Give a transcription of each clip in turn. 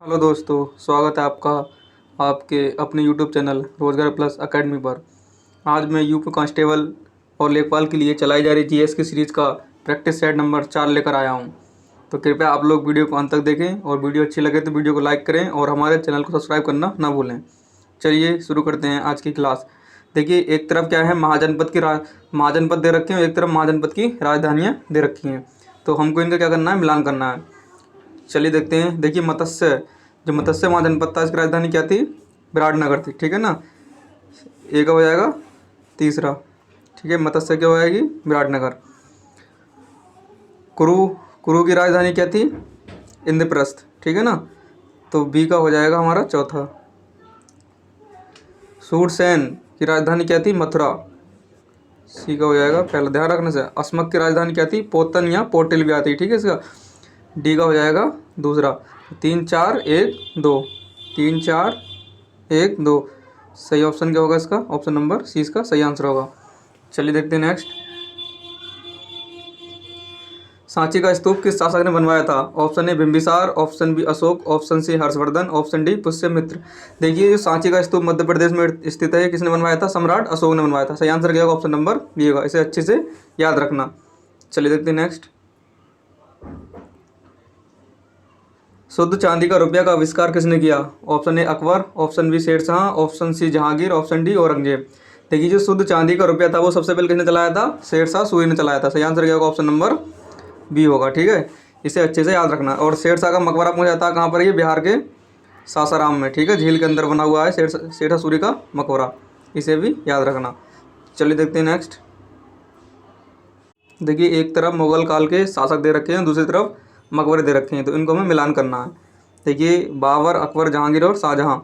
Hello दोस्तों, स्वागत है आपका आपके अपने यूट्यूब चैनल रोजगार प्लस एकेडमी पर। आज मैं यूपी कांस्टेबल और लेखपाल के लिए चलाई जा रही जीएस की सीरीज़ का प्रैक्टिस सेट नंबर 4 लेकर आया हूं। तो कृपया आप लोग वीडियो को अंत तक देखें और वीडियो अच्छी लगे तो वीडियो को लाइक करें और हमारे चैनल को सब्सक्राइब करना ना भूलें। चलिए शुरू करते हैं आज की क्लास। देखिए, एक तरफ क्या है, महाजनपद दे रखे हैं, एक तरफ महाजनपद की राजधानियाँ दे रखी हैं। तो हमको इनका क्या करना है, मिलान करना है। चलिए देखते हैं। देखिए, जो मत्स्य महाजनपद था, इसकी राजधानी क्या थी? विराटनगर थी। ठीक है ना। ए का हो जाएगा तीसरा। ठीक है, मत्स्य क्या हो जाएगी? विराटनगर। कुरु कुरु की राजधानी क्या थी? इंद्रप्रस्थ। ठीक है ना। तो बी का हो जाएगा हमारा चौथा। सूरसेन की राजधानी क्या थी? मथुरा। सी का हो जाएगा पहला। ध्यान रखने से अस्मक की राजधानी क्या थी? पोतन या पोटिल भी आती है। ठीक है, इसका डी का हो जाएगा दूसरा। 3 4 1 2। 3 4 1 2। सही ऑप्शन क्या होगा इसका? ऑप्शन नंबर सी इसका सही आंसर होगा। चलिए देखते हैं नेक्स्ट। सांची का स्तूप किस शासक ने बनवाया था? Option A Bimbisara, option B Ashok, option C Harshavardhan, option D Pushyamitra. देखिए, जो सांची का स्तूप मध्य प्रदेश में स्थित है, किसने बनवाया था? सम्राट अशोक ने बनवाया था। सही आंसर क्या होगा? ऑप्शन नंबर बी होगा। इसे अच्छे से याद रखना। चलिए देखते हैं नेक्स्ट। शुद्ध चांदी का रुपया का आविष्कार किसने किया? Option A Akbar, option B Sher Shah, option C Jahangir, option D Aurangzeb. देखिए, जो शुद्ध चांदी का रुपया था वो सबसे पहले किसने चलाया था? शेरशाह सूरी ने चलाया था। सही आंसर क्या होगा? ऑप्शन नंबर बी होगा। ठीक है, इसे अच्छे से याद रखना। और शेरशाह का मकबरा पूछा जाता है कहाँ पर? ये बिहार के सासाराम में। ठीक है, झील के अंदर बना हुआ है शेरशाह सूरी का मकबरा। इसे भी याद रखना। चलिए देखते हैं नेक्स्ट। देखिए, एक तरफ मुगल काल के शासक दे रखे हैं, दूसरी तरफ मकबरे दे रखे हैं, तो इनको हमें मिलान करना है। देखिए, बाबर, अकबर, जहांगीर और शाहजहां।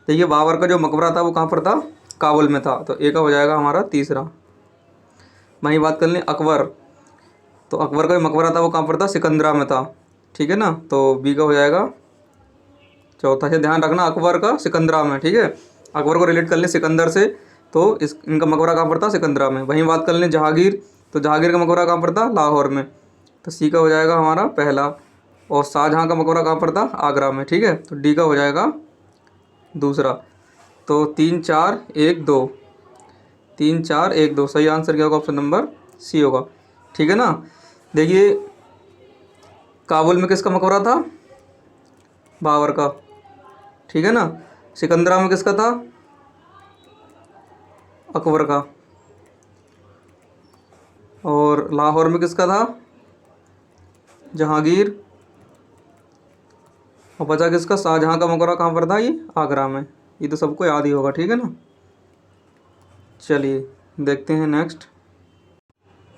देखिए, बाबर का जो मकबरा था वो कहाँ पर था? काबुल में था। तो ए का हो जाएगा हमारा तीसरा। वहीं बात कर लें अकबर, तो अकबर का जो मकबरा था वो कहाँ पर था? सिकंदरा में था। ठीक है ना। तो बी का हो जाएगा चौथा। से ध्यान रखना, अकबर का सिकंदरा में। ठीक है, अकबर को रिलेट कर लें सिकंदर से, तो इनका मकबरा कहाँ पर था? सिकंदरा में। वहीं बात कर लें जहांगीर, तो जहांगीर का मकबरा कहाँ पर था? लाहौर में। तो सी का हो जाएगा हमारा पहला। और शाहजहाँ का मकबरा कहाँ पर था? आगरा में। ठीक है, तो डी का हो जाएगा दूसरा। तो 3 4 1 2। 3 4 1 2 सही आंसर क्या होगा? ऑप्शन नंबर सी होगा। ठीक है ना। देखिए, काबुल में किसका मकबरा था? बाबर का। ठीक है ना। सिकंदरा में किसका था? अकबर का। और लाहौर में किसका था? जहांगीर। और बचा किसका? शाहजहाँ का मकबरा कहाँ पर था? ये आगरा में। ये तो सबको याद ही होगा। ठीक है ना। चलिए देखते हैं नेक्स्ट।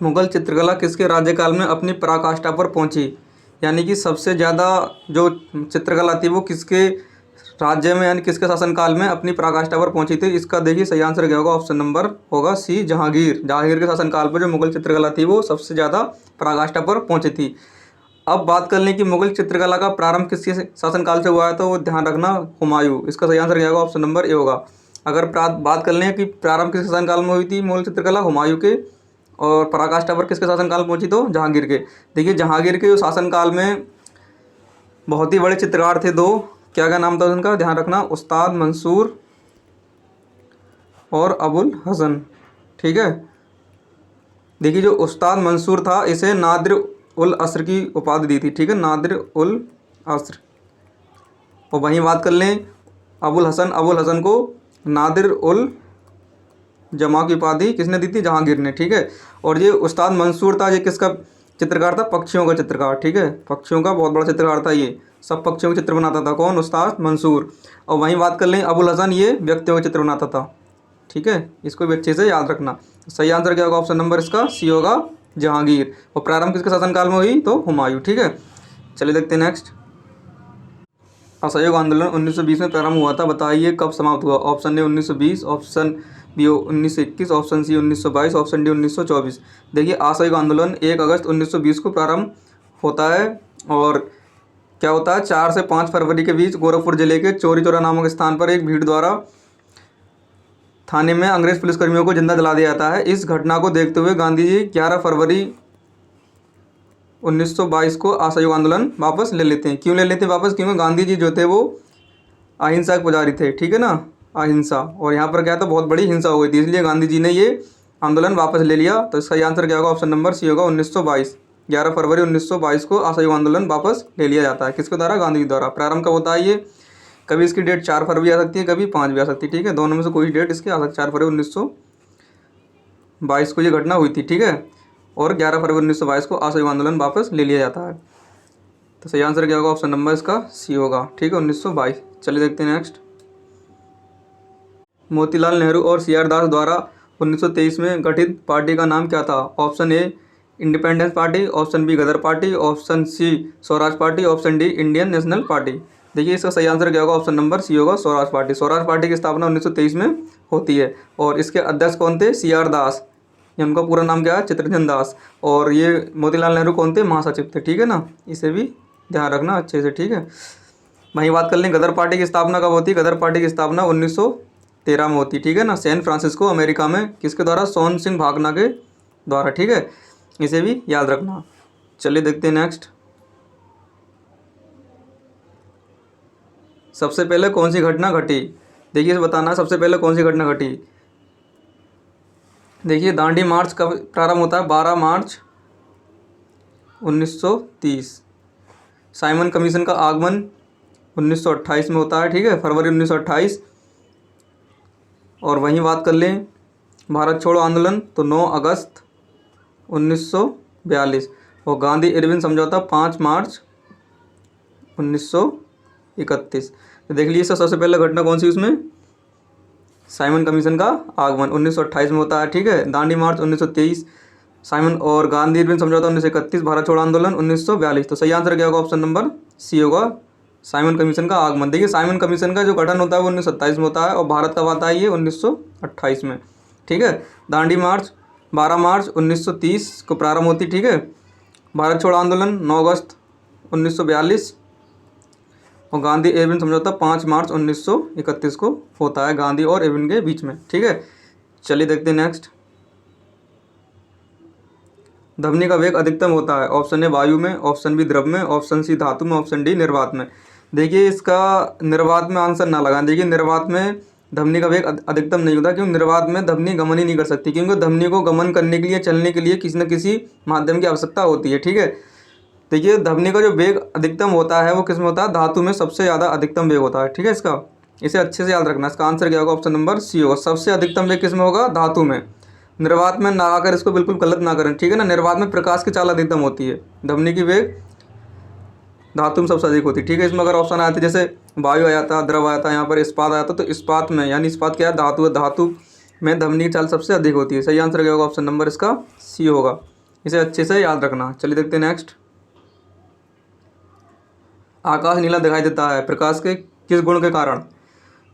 मुगल चित्रकला किसके राज्यकाल में अपनी पराकाष्ठा पर पहुंची? यानी कि सबसे ज़्यादा जो चित्रकला थी वो किसके राज्य में, यानी किसके शासनकाल में अपनी पराकाष्ठा पर पहुंची थी? इसका देखिए सही आंसर क्या होगा? ऑप्शन नंबर होगा सी जहांगीर। जहांगीर के शासनकाल पर जो मुगल चित्रकला थी वो सबसे ज़्यादा पराकाष्ठा पर पहुंची थी। अब बात कर लें कि मुगल चित्रकला का प्रारंभ किसके शासनकाल से हुआ है, तो वो ध्यान रखना हुमायूं। इसका सही आंसर क्या होगा? ऑप्शन नंबर ए होगा। अगर बात कर लें कि प्रारंभ किस शासनकाल में हुई थी मुगल चित्रकला? हुमायूं के। और पराकाष्ठा पर किसके शासनकाल में पहुंची? तो जहांगीर के। देखिए, जहांगीर के शासनकाल में बहुत ही बड़े चित्रकार थे दो। क्या क्या नाम था उनका? ध्यान रखना, उस्ताद मंसूर और अबुल हसन। ठीक है। देखिए, जो उस्ताद मंसूर था इसे नादिर उल असर की उपाधि दी थी। ठीक है, नादिर उल असर। और वहीं बात कर लें अबुल हसन को नादिर उल जमा की उपाधि किसने दी थी? जहांगीर ने। ठीक है। और ये उस्ताद मंसूर था, ये किसका चित्रकार था? पक्षियों का चित्रकार। ठीक है, पक्षियों का बहुत बड़ा चित्रकार था। ये सब पक्षियों के चित्र बनाता था। कौन? उस्ताद मंसूर। और वहीं बात कर लें अबुल हसन, ये व्यक्तियों के चित्र बनाता था। ठीक है, इसको भी अच्छे से याद रखना। सही आंसर क्या होगा? ऑप्शन नंबर इसका सी होगा, जहांगीर। और प्रारंभ किसके शासनकाल में हुई? तो हुमायूं। ठीक है, चलिए देखते हैं नेक्स्ट। असहयोग आंदोलन 1920 में प्रारंभ हुआ था, बताइए कब समाप्त हुआ? Option A 1920, option B 1921, option C 1922, option D 1924। देखिए, असहयोग आंदोलन 1 अगस्त 1920 को प्रारंभ होता है। और क्या होता है? 4 से 5 फरवरी के बीच गोरखपुर जिले के चौरी चौरा नामक स्थान पर एक भीड़ द्वारा थाने में अंग्रेज पुलिसकर्मियों को जिंदा जला दिया जाता है। इस घटना को देखते हुए गांधी जी 11 फरवरी 1922 को असहयोग आंदोलन वापस ले लेते हैं। क्यों ले लेते हैं वापस? क्योंकि गांधी जी जो थे वो अहिंसा के पुजारी थे, ठीक है ना, अहिंसा। और यहाँ पर क्या था, बहुत बड़ी हिंसा हो गई थी, इसलिए गांधी जी ने ये आंदोलन वापस ले लिया। तो इसका आंसर क्या होगा? ऑप्शन नंबर सी होगा 1922। 11 फरवरी 1922 को असहयोग आंदोलन वापस ले लिया जाता है। किसके द्वारा? गांधी जी द्वारा। प्रारंभ कब होता है ये? कभी इसकी डेट 4 फरवरी आ सकती है, कभी 5 भी आ सकती है, ठीक है, दोनों में से कोई डेट इसकी आ सकती है। 4 फरवरी 1922 को ये घटना हुई थी, ठीक है, और 11 फरवरी 1922 को असहयोग आंदोलन वापस ले लिया जाता है। तो सही आंसर क्या होगा? ऑप्शन नंबर इसका सी होगा, ठीक है, 1922। चलिए देखते हैं नेक्स्ट। मोतीलाल नेहरू और सी आर दास द्वारा 1923 में गठित पार्टी का नाम क्या था? Option A independence party, option B Ghadar party, option C Swaraj party, option D Indian national party. देखिए इसका सही आंसर क्या होगा? ऑप्शन नंबर सी होगा, स्वराज पार्टी। स्वराज पार्टी की स्थापना 1923 में होती है और इसके अध्यक्ष कौन थे? सी आर दास, इनका पूरा नाम क्या है? चित्तरंजन दास। और ये मोतीलाल नेहरू कौन थे? महासचिव थे, ठीक है ना, इसे भी ध्यान रखना अच्छे से, ठीक है। वहीं बात कर लें गदर पार्टी की स्थापना कब होती है? गदर पार्टी की स्थापना 1913 में होती है, ठीक है ना, सैन फ्रांसिस्को अमेरिका में। किसके द्वारा? सोहन सिंह भागना के द्वारा, ठीक है, इसे भी याद रखना। चलिए देखते हैं नेक्स्ट। सबसे पहले कौन सी घटना घटी? देखिए इसे बताना सबसे पहले कौन सी घटना घटी। देखिए दांडी मार्च कब प्रारंभ होता है? 12 मार्च 1930। साइमन कमीशन का आगमन 1928 में होता है, ठीक है, फरवरी 1928। और वहीं बात कर लें भारत छोड़ो आंदोलन तो 9 अगस्त 1942 और गांधी इरविन समझौता 5 मार्च 1931। तो देख लीजिए सबसे पहले घटना कौन सी उसमें? साइमन कमीशन का आगमन 1928 में होता है, ठीक है, दांडी मार्च 1923, साइमन और गांधी इरविन समझौता 1931, भारत छोड़ो आंदोलन 1942। तो सही आंसर क्या होगा? ऑप्शन नंबर सी होगा, साइमन कमीशन का आगमन। देखिए साइमन कमीशन का जो गठन होता है वो 1927 में होता है और भारत कब आता है? ये 1928 में, ठीक है। दांडी मार्च 12 मार्च 1930 को प्रारंभ होती, ठीक है। भारत छोड़ो आंदोलन 9 अगस्त 1942 और गांधी इरविन समझौता 5 मार्च 1931 को होता है, गांधी और इरविन के बीच में, ठीक है। चलिए देखते हैं नेक्स्ट। ध्वनि का वेग अधिकतम होता है, ऑप्शन ए वायु में, ऑप्शन बी द्रव में, ऑप्शन सी धातु में, ऑप्शन डी निर्वात में। देखिए इसका निर्वात में आंसर ना लगाएं। देखिए निर्वात में ध्वनि का वेग अधिकतम नहीं होता, क्योंकि निर्वात में ध्वनि गमन ही नहीं कर सकती, क्योंकि ध्वनि को गमन करने के लिए, चलने के लिए किसी न किसी माध्यम की आवश्यकता होती है, ठीक है। देखिए ध्वनि का जो वेग अधिकतम होता है वो किस में होता है? धातु में सबसे ज़्यादा अधिकतम वेग होता है, ठीक है। इसका इसे अच्छे से याद रखना। इसका आंसर क्या होगा? ऑप्शन नंबर सी होगा, सबसे अधिकतम वेग किस में होगा? धातु में। निर्वात में ना आकर इसको बिल्कुल गलत ना करें, ठीक है ना। निर्वात में प्रकाश की चाल अधिकतम होती है, ध्वनि की वेग धातु में सबसे अधिक होती है, ठीक है। इसमें अगर ऑप्शन आया था जैसे वायु आया था, द्रव आया था, यहाँ पर इस्पात आया था, तो इस्पात में, यानी इस्पात क्या है? धातु है, धातु में ध्वनि की चाल सबसे अधिक होती है। सही आंसर क्या होगा? ऑप्शन नंबर इसका सी होगा, इसे अच्छे से याद रखना। चलिए देखते हैं नेक्स्ट। आकाश नीला दिखाई देता है प्रकाश के किस गुण के कारण?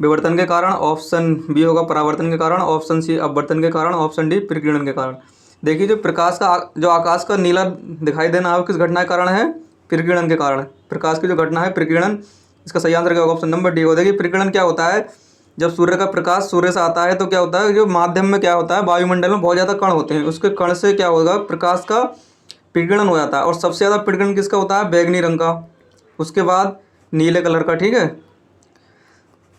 विवर्तन के कारण, ऑप्शन बी होगा परावर्तन के कारण, ऑप्शन सी अपवर्तन के कारण, ऑप्शन डी प्रकीर्णन के कारण। देखिए जो प्रकाश का जो आकाश का नीला दिखाई देना है वो किस घटना के कारण है? प्रकीर्णन के कारण। प्रकाश की जो घटना है प्रकीर्णन, इसका सही आंसर क्या होगा? ऑप्शन नंबर डी होगा। देखिए प्रकीर्णन क्या होता है? जब सूर्य का प्रकाश सूर्य से आता है तो क्या होता है, जो माध्यम में क्या होता है, वायुमंडल में बहुत ज़्यादा कण होते हैं, उसके कण से क्या होगा? प्रकाश का प्रकीर्णन हो जाता है। और सबसे ज़्यादा प्रकीर्णन किसका होता है? बैगनी रंग का, उसके बाद नीले कलर का, ठीक है,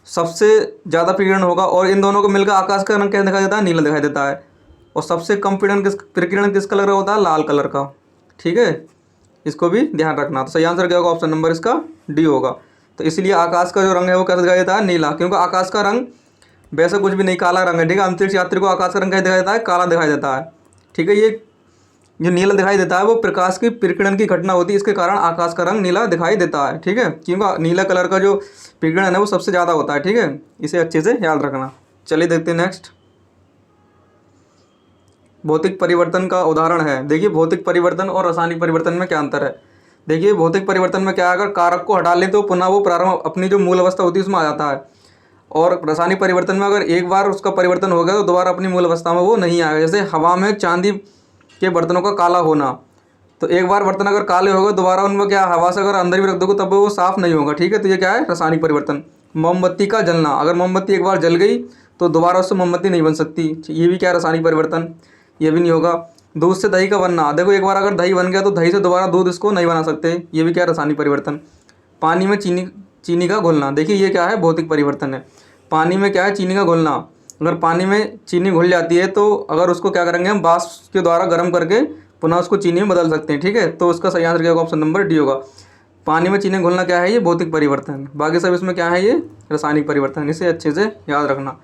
सबसे ज़्यादा प्रकीर्णन होगा। और इन दोनों को मिलकर आकाश का रंग क्या दिखाई देता है? नीला दिखाई देता है। और सबसे कम प्रकीर्णन किस कलर का होता है? लाल कलर का, ठीक है, इसको भी ध्यान रखना। तो सही आंसर क्या होगा? ऑप्शन नंबर इसका डी होगा। तो इसलिए आकाश का जो रंग है वो कैसा दिखाई देता है? नीला, क्योंकि आकाश का रंग वैसे कुछ भी नहीं, काला रंग है, ठीक है। अंतरिक्ष यात्री को आकाश का रंग कैसा दिखाई देता है? काला दिखाई देता है, ठीक है। ये जो नीला दिखाई देता है वो प्रकाश की प्रकीर्णन की घटना होती है, इसके कारण आकाश का रंग नीला दिखाई देता है, ठीक है, क्योंकि नीला कलर का जो प्रकीर्णन है वो सबसे ज़्यादा होता है, ठीक है, इसे अच्छे से याद रखना। चलिए देखते हैं नेक्स्ट। भौतिक परिवर्तन का उदाहरण है। देखिए भौतिक परिवर्तन और रासायनिक परिवर्तन में क्या अंतर है? देखिए भौतिक परिवर्तन में क्या है, अगर कारक को हटा लें तो पुनः वो प्रारंभ अपनी जो मूल अवस्था होती है उसमें आ जाता है। और रासायनिक परिवर्तन में अगर एक बार उसका परिवर्तन हो गया तो दोबारा अपनी मूल अवस्था में वो नहीं आएगा। जैसे हवा में चांदी के बर्तनों का काला होना, तो एक बार बर्तन अगर काले हो गए दोबारा उनमें क्या, हवा से अगर अंदर भी रख दोगे तब वो साफ़ नहीं होगा, ठीक है। तो ये क्या है? रासायनिक परिवर्तन। मोमबत्ती का जलना, अगर मोमबत्ती एक बार जल गई तो दोबारा उससे मोमबत्ती नहीं बन सकती, ये भी क्या है? रासायनिक परिवर्तन, ये भी नहीं होगा। दूध से दही का बनना, देखो एक बार अगर दही बन गया तो दही से दोबारा दूध इसको नहीं बना सकते, ये भी क्या है, रासायनिक परिवर्तन। पानी में चीनी चीनी का घुलना, देखिए ये क्या है, भौतिक परिवर्तन है। पानी में क्या है, चीनी का घुलना। अगर पानी में चीनी घुल जाती है तो अगर उसको क्या करेंगे हम, वाष्प के द्वारा गर्म करके पुनः उसको चीनी में बदल सकते हैं, ठीक है। तो उसका सही आंसर क्या होगा, ऑप्शन नंबर डी होगा। पानी में चीनी घुलना क्या है, ये भौतिक परिवर्तन। बाकी सब इसमें क्या है, ये रासायनिक परिवर्तन। इसे अच्छे से याद रखना।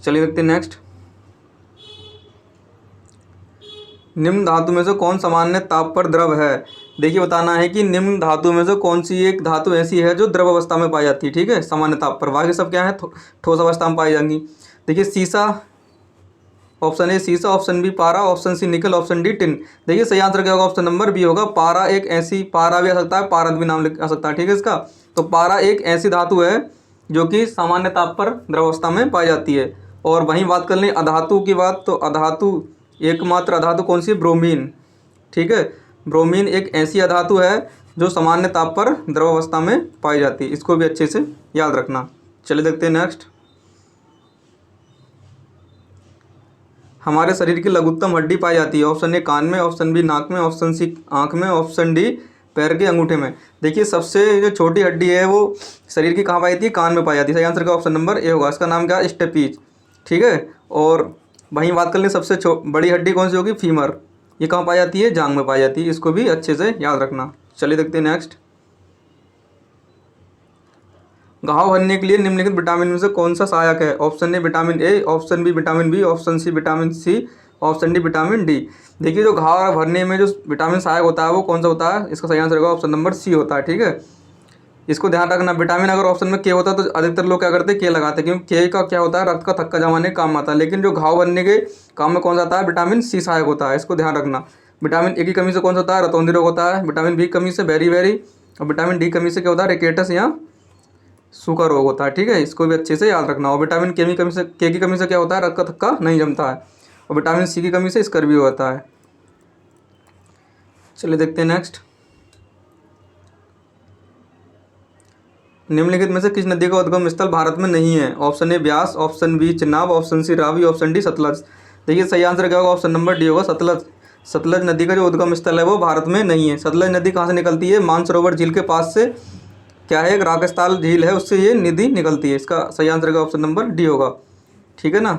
चलिए देखते हैं नेक्स्ट। निम्न धातु में से कौन सामान्य ताप पर द्रव है। देखिए बताना है कि निम्न धातु में से कौन सी एक धातु ऐसी है जो द्रव अवस्था में पाई जाती है, ठीक है, सामान्य ताप पर। बाकी सब क्या है, ठोस अवस्था में पाई जाएंगी। देखिए सीसा, ऑप्शन ए सीसा, ऑप्शन बी पारा, ऑप्शन सी निकल, ऑप्शन डी टिन। देखिए सही आंसर क्या होगा, ऑप्शन नंबर बी होगा। पारा एक ऐसी, पारा भी आ सकता है, पारद भी नाम आ सकता है, ठीक है इसका। तो पारा एक ऐसी धातु है जो कि सामान्य ताप पर द्रवावस्था में पाई जाती है। और वहीं बात कर लें अधातु की बात, तो अधातु, एकमात्र अधातु कौन सी है, ब्रोमीन, ठीक है। ब्रोमीन एक ऐसी अधातु है जो सामान्य ताप पर द्रवावस्था में पाई जाती है। इसको भी अच्छे से याद रखना। चलिए देखते हैं नेक्स्ट। हमारे शरीर की लघुत्तम हड्डी पाई जाती है, ऑप्शन ए कान में, ऑप्शन बी नाक में, ऑप्शन सी आँख में, ऑप्शन डी पैर के अंगूठे में। देखिए सबसे जो छोटी हड्डी है वो शरीर की कहाँ पाई जाती है, कान में पाई जाती है। सही आंसर का ऑप्शन नंबर ए होगा। इसका नाम क्या है, स्टेपीज, ठीक है। और वहीं बात कर लें सबसे बड़ी हड्डी कौन सी होगी, फीमर। ये कहाँ पाई जाती है, जांघ में पाई जाती है। इसको भी अच्छे से याद रखना। चलिए देखते हैं नेक्स्ट। घाव भरने के लिए निम्नलिखित विटामिन में से कौन सा सहायक है। Option A vitamin A, option B vitamin B, option C vitamin C, option D vitamin D. देखिए जो घाव भरने में जो विटामिन सहायक होता है वो कौन सा होता है, इसका सही आंसर होगा ऑप्शन नंबर सी होता है, ठीक है। इसको ध्यान रखना, विटामिन अगर ऑप्शन में के होता है तो अधिकतर लोग क्या करते हैं, के लगाते हैं, क्योंकि के का क्या होता है, रक्त का थक्का जमाने का काम आता है। लेकिन जो घाव बनने के काम में कौन सा आता है, विटामिन सी सहायक होता है। इसको ध्यान रखना। विटामिन ए की कमी से कौन सा होता है, रतौंधी रोग होता है। विटामिन बी की कमी से बेरी बेरी, और विटामिन डी कमी से क्या होता है, रिकेटस या सूखा रोग होता है, ठीक है। इसको भी अच्छे से याद रखना। और विटामिन के कमी से, के की कमी से क्या होता है, रक्त का थक्का नहीं जमता है। और विटामिन सी की कमी से स्कर्वी होता है। चलिए देखते हैं नेक्स्ट। निम्नलिखित में से किस नदी का उद्गम स्थल भारत में नहीं है। Option A Beas, option B Chenab, option C Ravi, option D Sutlej. देखिए सही आंसर क्या होगा, ऑप्शन नंबर डी होगा, सतलज। सतलज नदी का जो उद्गम स्थल है वो भारत में नहीं है। सतलज नदी कहाँ से निकलती है, मानसरोवर झील के पास से, क्या है, एक राकेशताल झील है, उससे ये नदी निकलती है। इसका सही आंसर का ऑप्शन नंबर डी होगा, ठीक है ना।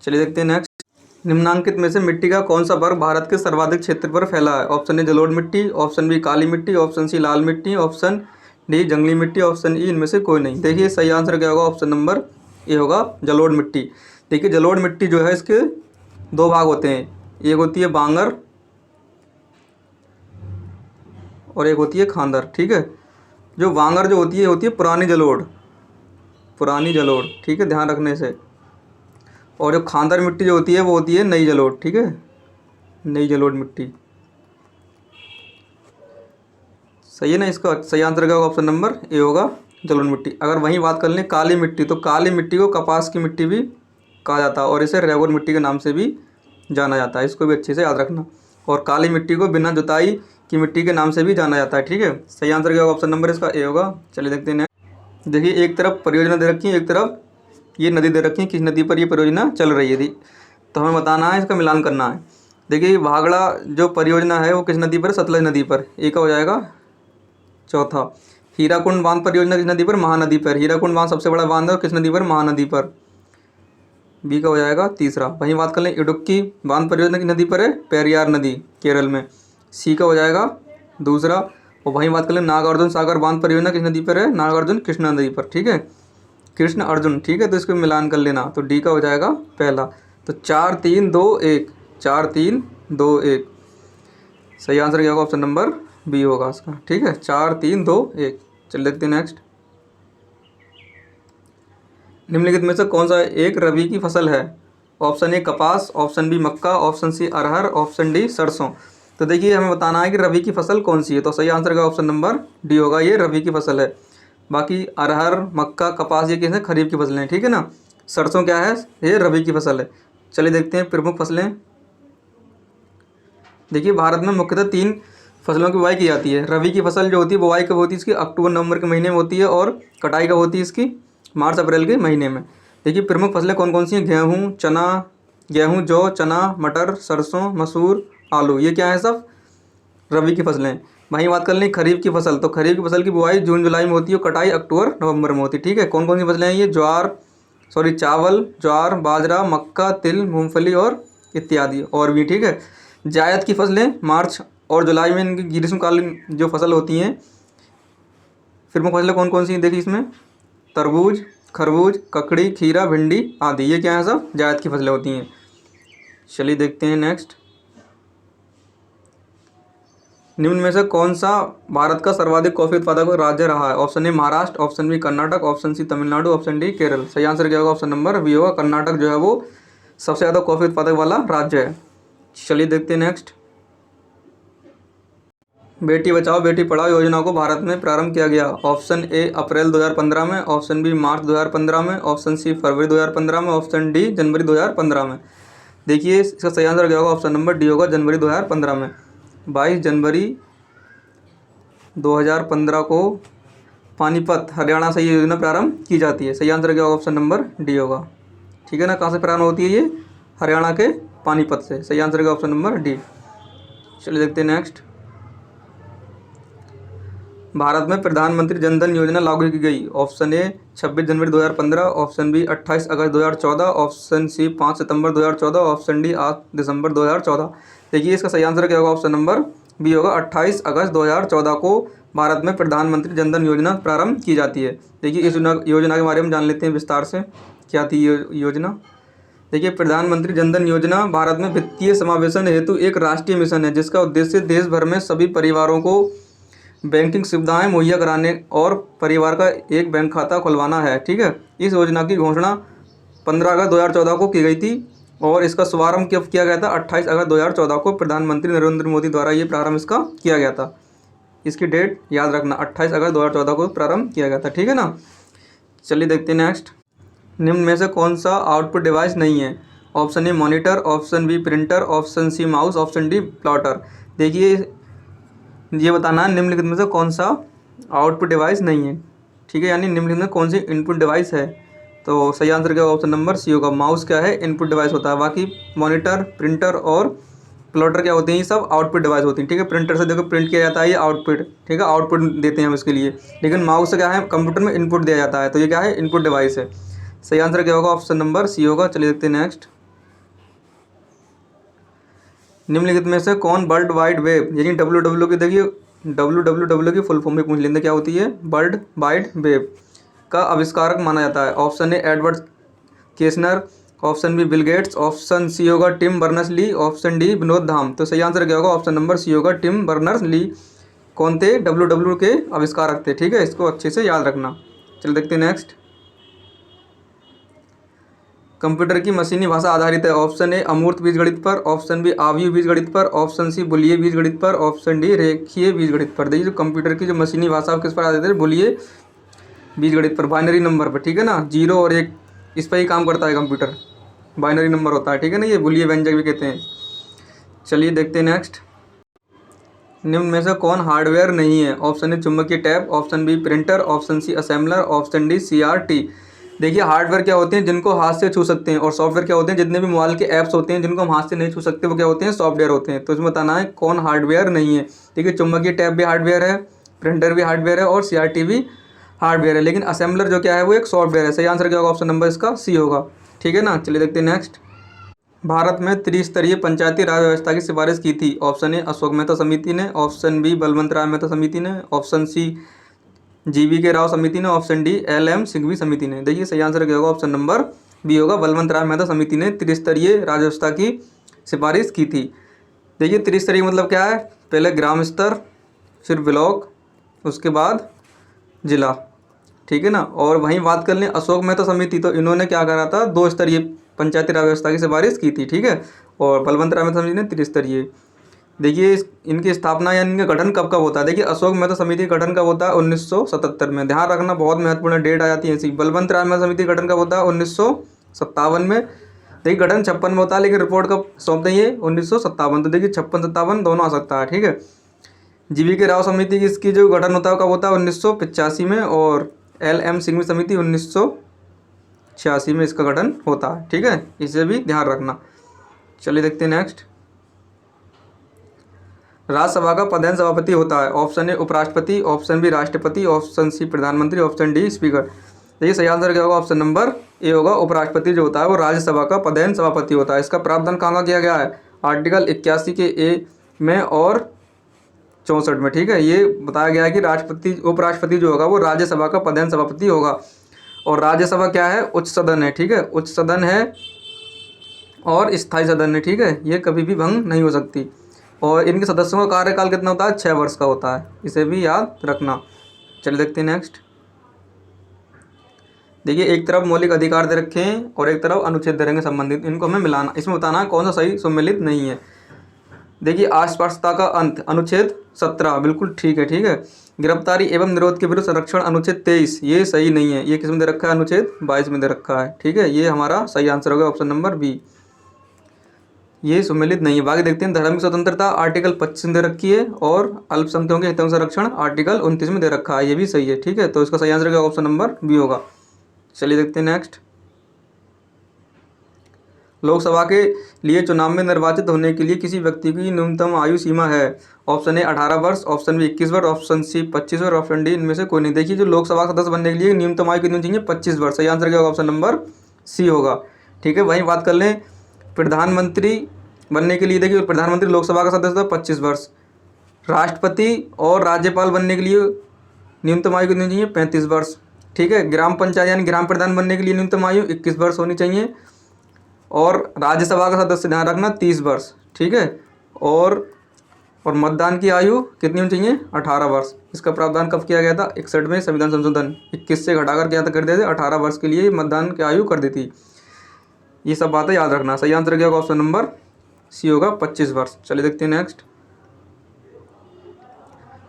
चलिए देखते हैं नेक्स्ट। निम्नांकित में से मिट्टी का कौन सा वर्ग भारत के सर्वाधिक क्षेत्र पर फैला है। ऑप्शन ए जलोढ़ मिट्टी, ऑप्शन बी काली मिट्टी, ऑप्शन सी लाल मिट्टी, ऑप्शन डी जंगली मिट्टी, ऑप्शन ई इनमें से कोई नहीं। देखिए सही आंसर क्या होगा, ऑप्शन नंबर ए होगा, जलोढ़ मिट्टी। देखिए जलोढ़ मिट्टी जो है इसके दो भाग होते हैं, एक होती है बांगर और एक होती है खांदर, ठीक है। जो बांगर जो होती है पुरानी जलोढ़, पुरानी जलोढ़, ठीक है, ध्यान रखने से। और जो खांदर मिट्टी जो होती है वो होती है नई जलोढ़, ठीक है, नई जलोढ़ मिट्टी। सही है ना। इसका सही आंसर क्या होगा, ऑप्शन नंबर ए होगा, जलोढ़ मिट्टी। अगर वहीं बात कर लें काली मिट्टी, तो काली मिट्टी को कपास की मिट्टी भी कहा जाता है और इसे रेगुर मिट्टी के नाम से भी जाना जाता है। इसको भी अच्छे से याद रखना। और काली मिट्टी को बिना जुताई की मिट्टी के नाम से भी जाना जाता है, ठीक है। सही आंसर क्या होगा, ऑप्शन नंबर इसका ए होगा। चलिए देखते हैं। देखिए एक तरफ परियोजना दे रखी है, एक तरफ ये नदी दे रखी है, किस नदी पर ये परियोजना चल रही है, तो हमें बताना है, इसका मिलान करना है। देखिए भागड़ा जो परियोजना है वो किस नदी पर, सतलज नदी पर, ए का हो जाएगा चौथा। हीराकुंड बांध परियोजना किस नदी पर, महानदी पर। हीराकुंड बांध सबसे बड़ा बांध है, किस नदी पर, महानदी पर, बी का हो जाएगा तीसरा। वहीं बात कर लें इडुक्की बांध परियोजना किस नदी पर है, पेरियार नदी, केरल में, सी का हो जाएगा दूसरा। और वहीं बात कर लें नागार्जुन सागर बांध परियोजना किस नदी पर है, नागार्जुन कृष्णा नदी पर, ठीक है, कृष्ण अर्जुन, ठीक है। तो इसको मिलान कर लेना, तो डी का हो जाएगा पहला। तो 4 3 2 1, 4 3 2 1। सही आंसर क्या होगा, ऑप्शन नंबर बी होगा इसका, ठीक है, 4 3 2 1। चल देखते हैं नेक्स्ट। निम्नलिखित में से कौन सा एक रबी की फसल है। ऑप्शन ए कपास, ऑप्शन बी मक्का, ऑप्शन सी अरहर, ऑप्शन डी सरसों। तो देखिए हमें बताना है कि रबी की फसल कौन सी है, तो सही आंसर का ऑप्शन नंबर डी होगा, ये रबी की फसल है। बाकी अरहर, मक्का, कपास ये किस खरीफ की फसलें हैं, ठीक है ना। सरसों क्या है, ये रबी की फसल है। चलिए देखते हैं प्रमुख फसलें। देखिए भारत में मुख्यतः 3 फसलों की बुआई की जाती है। रबी की फसल जो होती है बुआई कब होती है इसकी, अक्टूबर नवंबर के महीने में होती है, और कटाई कब होती है इसकी, मार्च अप्रैल के महीने में। देखिए प्रमुख फसलें कौन कौन सी हैं, गेहूँ, चना, गेहूँ, जौ, चना, मटर, सरसों, मसूर, आलू, ये क्या है सब रबी की फसलें। वहीं बात कर लें खरीफ की फसल, तो खरीफ की फसल की बुआई जून जुलाई में होती है, कटाई अक्टूबर नवंबर में होती है। ठीक है, कौन कौन सी फसलें हैं ये, चावल, ज्वार, बाजरा, मक्का, तिल, मूंगफली और इत्यादि और भी। ठीक है, जायद की फसलें मार्च और जुलाई में इनकी ग्रीष्मकालीन जो फसल होती हैं। फिर वो फसलें कौन कौन सी हैं देखिए इसमें, तरबूज, खरबूज, ककड़ी, खीरा, भिंडी आदि, ये क्या है सब जायद की फसलें होती हैं। चलिए देखते हैं नेक्स्ट, निम्न में से कौन सा भारत का सर्वाधिक कॉफी उत्पादक राज्य रहा है। Option A Maharashtra, option B Karnataka, option C Tamil Nadu, option D Kerala. सही आंसर क्या होगा, ऑप्शन नंबर बी होगा, कर्नाटक जो है वो सबसे ज़्यादा कॉफी उत्पादक वाला राज्य है। चलिए देखते हैं नेक्स्ट, बेटी बचाओ बेटी पढ़ाओ योजना को भारत में प्रारंभ किया गया। ऑप्शन ए अप्रैल 2015 में, ऑप्शन बी मार्च 2015 में, ऑप्शन सी फरवरी 2015 में, ऑप्शन डी जनवरी 2015 में। देखिए इसका सही आंसर क्या होगा, ऑप्शन नंबर डी होगा, जनवरी 2015 में। 22 जनवरी 2015 को पानीपत हरियाणा से ये योजना प्रारंभ की जाती है। सही आंसर क्या होगा, ऑप्शन नंबर डी होगा। ठीक है ना, कहाँ से प्रारंभ होती है ये, हरियाणा के पानीपत से। सही आंसर क्या, ऑप्शन नंबर डी। चलिए देखते हैं नेक्स्ट, भारत में प्रधानमंत्री जन धन योजना लागू की गई। ऑप्शन ए 26 जनवरी 2015, ऑप्शन बी 28 अगस्त 2014, ऑप्शन सी 5 सितंबर 2014, ऑप्शन डी 8 दिसंबर 2014। देखिए इसका सही आंसर क्या होगा, ऑप्शन नंबर बी होगा, 28 अगस्त 2014 को भारत में प्रधानमंत्री जन धन योजना प्रारंभ की जाती है। देखिए इस योजना के बारे में जान लेते हैं विस्तार से, क्या थी ये योजना। देखिए प्रधानमंत्री जन धन योजना भारत में वित्तीय समावेशन हेतु एक राष्ट्रीय मिशन है, जिसका उद्देश्य देश भर में सभी परिवारों को बैंकिंग सुविधाएं मुहैया कराने और परिवार का एक बैंक खाता खुलवाना है। ठीक है, इस योजना की घोषणा 15 अगस्त 2014 को की गई थी और इसका शुभारंभ कब किया गया था, 28 अगस्त 2014 को प्रधानमंत्री नरेंद्र मोदी द्वारा ये प्रारंभ इसका किया गया था। इसकी डेट याद रखना, 28 अगस्त 2014 को प्रारंभ किया गया था। ठीक है ना, चलिए देखते हैं नेक्स्ट, निम्न में से कौन सा आउटपुट डिवाइस नहीं है। Option A monitor, option B printer, option C mouse, option D plotter. देखिए ये बताना है निम्नलिखित में से कौन सा आउटपुट डिवाइस नहीं है। ठीक है, यानी निम्नलिखित में कौन सी इनपुट डिवाइस है। तो सही आंसर क्या, ऑप्शन नंबर सी होगा, माउस क्या है इनपुट डिवाइस होता है। बाकी मॉनिटर, प्रिंटर और प्लॉटर क्या होते हैं, ये सब आउटपुट डिवाइस होती हैं। ठीक है, प्रिंटर से देखो प्रिंट किया जाता है, ये आउटपुट, ठीक है आउटपुट देते हैं हम इसके लिए। लेकिन माउस से क्या है, कंप्यूटर में इनपुट दिया जाता है, तो ये क्या है इनपुट डिवाइस है। सही आंसर क्या होगा, ऑप्शन नंबर सी होगा। चलिए देखते हैं नेक्स्ट, निम्नलिखित में से कौन वर्ल्ड वाइड वेब यानी WWW की, देखिए WWW की फुल फॉर्म में पूछ लेंगे क्या होती है, वर्ल्ड वाइड वेब का आविष्कारक माना जाता है। Option A Edward Kasner, option B Bill Gates, option C होगा Tim Berners Lee, option D Vinod Dham. तो सही आंसर क्या होगा, ऑप्शन नंबर सी होगा, टिम बर्नर्स ली। कौन थे, WWW के आविष्कारक थे। ठीक है, इसको अच्छे से याद रखना। चलिए देखते हैं नेक्स्ट, कंप्यूटर की मशीनी भाषा आधारित है। ऑप्शन ए अमूर्त बीजगणित पर, ऑप्शन बी आव्यूह बीजगणित पर, ऑप्शन सी बुलिये बीजगणित पर, ऑप्शन डी रेखीय बीजगणित पर। देखिए जो कंप्यूटर की जो मशीनी भाषा किस पर आधारित है, बुलिये बीजगणित पर, बाइनरी नंबर पर। ठीक है ना, 0 और 1 इस पर ही काम करता है कंप्यूटर, बाइनरी नंबर होता है। ठीक है ना, ये बुलिये व्यंजक भी कहते हैं। चलिए देखते हैं नेक्स्ट, निम्न में से कौन हार्डवेयर नहीं है। ऑप्शन ए चुंबकीय tape, option B printer, option C assembler, option D CRT। देखिए हार्डवेयर क्या होते हैं, जिनको हाथ से छू सकते हैं, और सॉफ्टवेयर क्या होते हैं, जितने भी मोबाइल के ऐप्स होते हैं जिनको हम हाथ से नहीं छू सकते, वो क्या होते हैं, सॉफ्टवेयर होते हैं। तो इसमें बताना है कौन हार्डवेयर नहीं है। ठीक है, चुंबकीय टैप भी हार्डवेयर है, प्रिंटर भी हार्डवेयर है और CRT भी हार्डवेयर है, लेकिन असेंबलर जो क्या है वो एक सॉफ्टवेयर है। सही आंसर क्या होगा, ऑप्शन नंबर इसका सी होगा। ठीक है ना, चलिए देखते हैं नेक्स्ट, भारत में त्रिस्तरीय पंचायती राज व्यवस्था की सिफारिश की थी। ऑप्शन ए अशोक मेहता समिति ने, ऑप्शन बी बलवंत राय मेहता समिति ने, ऑप्शन सी GV के राव समिति ने, ऑप्शन डी LM सिंघवी समिति ने। देखिए सही आंसर क्या होगा, ऑप्शन नंबर बी होगा, बलवंत राय मेहता समिति ने त्रिस्तरीय राज व्यवस्था की सिफारिश की थी। देखिए त्रिस्तरीय मतलब क्या है, पहले ग्राम स्तर, फिर ब्लॉक, उसके बाद जिला। ठीक है ना, और वहीं बात कर लें अशोक मेहता समिति, तो इन्होंने क्या करा था, 2 स्तरीय पंचायती राज व्यवस्था की सिफारिश की थी। ठीक है, और बलवंत राय मेहता समिति ने त्रिस्तरीय। देखिए इनकी स्थापना या इनका गठन कब कब होता है। देखिए अशोक मेहता समिति का गठन कब होता है, 1977 में। ध्यान रखना, बहुत महत्वपूर्ण डेट आ जाती है ऐसी। बलवंत राय मेहता समिति का गठन कब होता है, 1957 में। देखिए गठन 56 में होता है, लेकिन रिपोर्ट कब सौंपते हैं, 1957। तो देखिए 56-57 दोनों आ सकता है। ठीक है, GV के राव समिति की इसकी जो गठन होता है कब होता है, 1985 में, और LM सिंघवी समिति 1986 में इसका गठन होता है। ठीक है, इसे भी ध्यान रखना। चलिए देखते हैं नेक्स्ट। राज्यसभा का प्रधान सभापति होता है। ऑप्शन ए उपराष्ट्रपति, ऑप्शन बी राष्ट्रपति, ऑप्शन सी प्रधानमंत्री, ऑप्शन डी स्पीकर। देखिए सही आंसर क्या होगा? ऑप्शन नंबर ए होगा। उपराष्ट्रपति जो होता है वो राज्यसभा का प्रधान सभापति होता है। इसका प्रावधान कहाँ किया गया है? आर्टिकल 81 के ए में और 64 में, ठीक है। ये बताया गया है कि राष्ट्रपति उपराष्ट्रपति जो होगा वो राज्यसभा का प्रधान सभापति होगा। और राज्यसभा क्या है? उच्च सदन है, ठीक है। उच्च सदन है और स्थायी सदन है, ठीक है। ये कभी भी भंग नहीं हो सकती। और इनके सदस्यों का कार्यकाल कितना होता है? 6 वर्ष का होता है। इसे भी याद रखना। चलिए देखते हैं नेक्स्ट। देखिए एक तरफ मौलिक अधिकार दे रखे हैं और एक तरफ अनुच्छेद दे रहेंगे संबंधित, इनको हमें मिलाना, इसमें बताना कौन सा सही सम्मिलित नहीं है। देखिए आस्पर्शता का अंत अनुच्छेद 17 बिल्कुल ठीक है, ठीक है। गिरफ्तारी एवं निरोध के विरुद्ध संरक्षण अनुच्छेद 23 ये सही नहीं है। ये किस में दे रखा है? अनुच्छेद 22 में दे रखा है, ठीक है। ये हमारा सही आंसर होगा ऑप्शन नंबर बी, ये सम्मिलित नहीं है। बाकी देखते हैं। धार्मिक स्वतंत्रता आर्टिकल 25 में दे रखी है और अल्पसंख्यकों के हितों का संरक्षण आर्टिकल 29 में दे रखा है, ये भी सही है, ठीक है। तो इसका सही आंसर क्या ऑप्शन नंबर बी होगा। चलिए देखते हैं नेक्स्ट। लोकसभा के लिए चुनाव में निर्वाचित होने के लिए किसी व्यक्ति की न्यूनतम आयु सीमा है। ऑप्शन ए 18 वर्ष, ऑप्शन बी 21 वर्ष, ऑप्शन सी 25 वर्ष, ऑप्शन डी इनमें से कोई नहीं। देखिए जो लोकसभा सदस्य बनने के लिए न्यूनतम आयु कितनी चाहिए? 25 वर्ष। सही आंसर क्या होगा? ऑप्शन नंबर सी होगा, ठीक है। वहीं बात कर लें प्रधानमंत्री बनने के लिए। देखिए प्रधानमंत्री लोकसभा का सदस्य था 25 वर्ष। राष्ट्रपति और राज्यपाल बनने के लिए न्यूनतम आयु कितनी चाहिए? 35 वर्ष, ठीक है। ग्राम पंचायत यानी ग्राम प्रधान बनने के लिए न्यूनतम आयु 21 वर्ष होनी चाहिए। और राज्यसभा का सदस्य ध्यान रखना 30 वर्ष, ठीक है। और मतदान की आयु कितनी होनी चाहिए? 18 वर्ष। इसका प्रावधान कब किया गया था? 61 में संविधान संशोधन 21 से घटाकर क्या कर दिए थे? 18 वर्ष के लिए मतदान की आयु कर दी थी। ये सब बातें याद रखना। सही आंसर क्या होगा? ऑप्शन नंबर सी होगा 25 वर्ष। चलिए देखते हैं नेक्स्ट।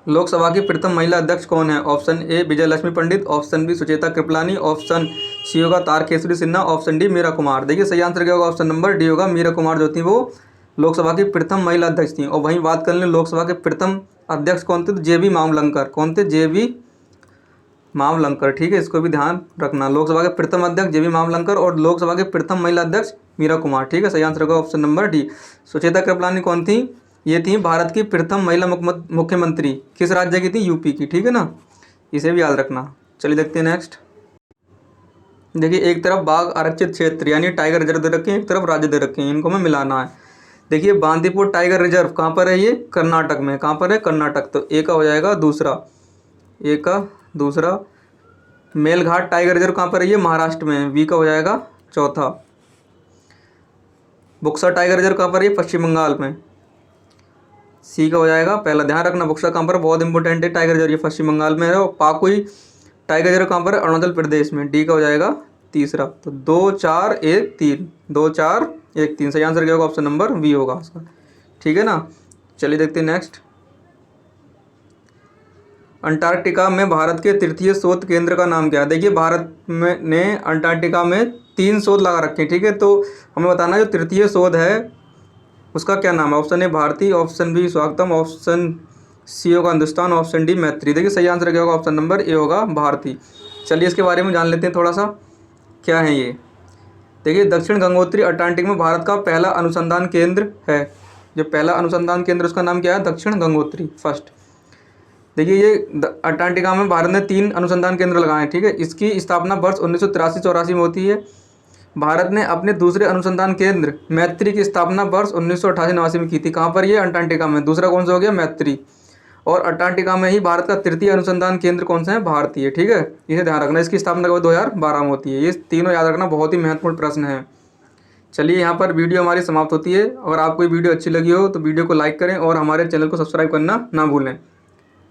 लोकसभा की प्रथम महिला अध्यक्ष कौन है? Option A Vijaya Lakshmi Pandit, option B Sucheta Kripalani, option C होगा तारकेश्वरी सिन्हा, ऑप्शन डी मीरा कुमार। देखिए सही आंसर क्या होगा? ऑप्शन नंबर डी होगा। मीरा कुमार जो थी वो लोकसभा की प्रथम महिला अध्यक्ष थी। और वहीं बात कर लें लोकसभा के प्रथम अध्यक्ष कौन थे? तो जे.बी. मावलंकर। कौन थे? जे.बी. मावलंकर, ठीक है। इसको भी ध्यान रखना। लोकसभा के प्रथम अध्यक्ष जे.बी. मावलंकर और लोकसभा के प्रथम महिला अध्यक्ष मीरा कुमार, ठीक है। सही आंसर होगा option number D. Sucheta Kripalani कौन थी? ये थी भारत की प्रथम महिला मुख्यमंत्री। किस राज्य की थी? यूपी की, ठीक है ना। इसे भी याद रखना। चलिए देखते हैं नेक्स्ट। देखिए एक तरफ बाघ आरक्षित क्षेत्र यानी टाइगर रिजर्व दे रखे हैं, एक तरफ राज्य दे रखे हैं, इनको हमें मिलाना है। देखिए बांदीपुर टाइगर रिजर्व कहाँ पर है? ये कर्नाटक में। कहाँ पर है? कर्नाटक। तो ए का हो जाएगा दूसरा, ए का दूसरा। मेलघाट टाइगर रिजर्व कहाँ पर है? ये महाराष्ट्र में। बी का हो जाएगा चौथा। बुक्सा टाइगर रिजर्व कहाँ पर है? पश्चिम बंगाल में। सी का हो जाएगा पहला। ध्यान रखना बुक्सा कहाँ पर? बहुत इंपॉर्टेंट है टाइगर रिजर्व, ये पश्चिम बंगाल में है। और पाकुई टाइगर रिजर्व कहाँ पर है? अरुणाचल प्रदेश में। डी का हो जाएगा तीसरा। तो 2 4 1 3, 2 4 1 3। सही आंसर क्या होगा? ऑप्शन नंबर बी होगा इसका, ठीक है ना। चलिए देखते हैं नेक्स्ट। अंटार्कटिका में भारत के तृतीय शोध केंद्र का नाम क्या है? देखिए भारत में ने अंटार्कटिका में 3 शोध लगा रखे हैं, ठीक है। तो हमें बताना जो तृतीय शोध है उसका क्या नाम है? Option A Bharati, option B Swagatam, option C होगा हिंदुस्तान, ऑप्शन डी मैत्री। देखिए सही आंसर क्या होगा? ऑप्शन नंबर ए होगा भारती। चलिए इसके बारे में जान लेते हैं थोड़ा सा, क्या है ये। देखिए दक्षिण गंगोत्री अटलांटिक में भारत का पहला अनुसंधान केंद्र है। जो पहला अनुसंधान केंद्र उसका नाम क्या है? दक्षिण गंगोत्री, फर्स्ट। देखिए ये अंटार्कटिका में भारत ने 3 अनुसंधान केंद्र लगाए हैं, ठीक है। इसकी स्थापना वर्ष 1983-84 में होती है। भारत ने अपने दूसरे अनुसंधान केंद्र मैत्री की स्थापना वर्ष 1988-89 में की थी। कहाँ पर? ये अंटार्कटिका में। दूसरा कौन सा हो गया? मैत्री। और अंटार्कटिका में ही भारत का तृतीय अनुसंधान केंद्र कौन सा है? भारतीय, ठीक है। इसे ध्यान रखना। इसकी स्थापना कब? 2012 में होती है। ये तीनों याद रखना, बहुत ही महत्वपूर्ण प्रश्न है। चलिए यहाँ पर वीडियो हमारी समाप्त होती है। अगर आपको ये वीडियो अच्छी लगी हो तो वीडियो को लाइक करें और हमारे चैनल को सब्सक्राइब करना ना भूलें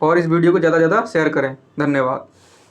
और इस वीडियो को ज़्यादा से ज़्यादा शेयर करें। धन्यवाद।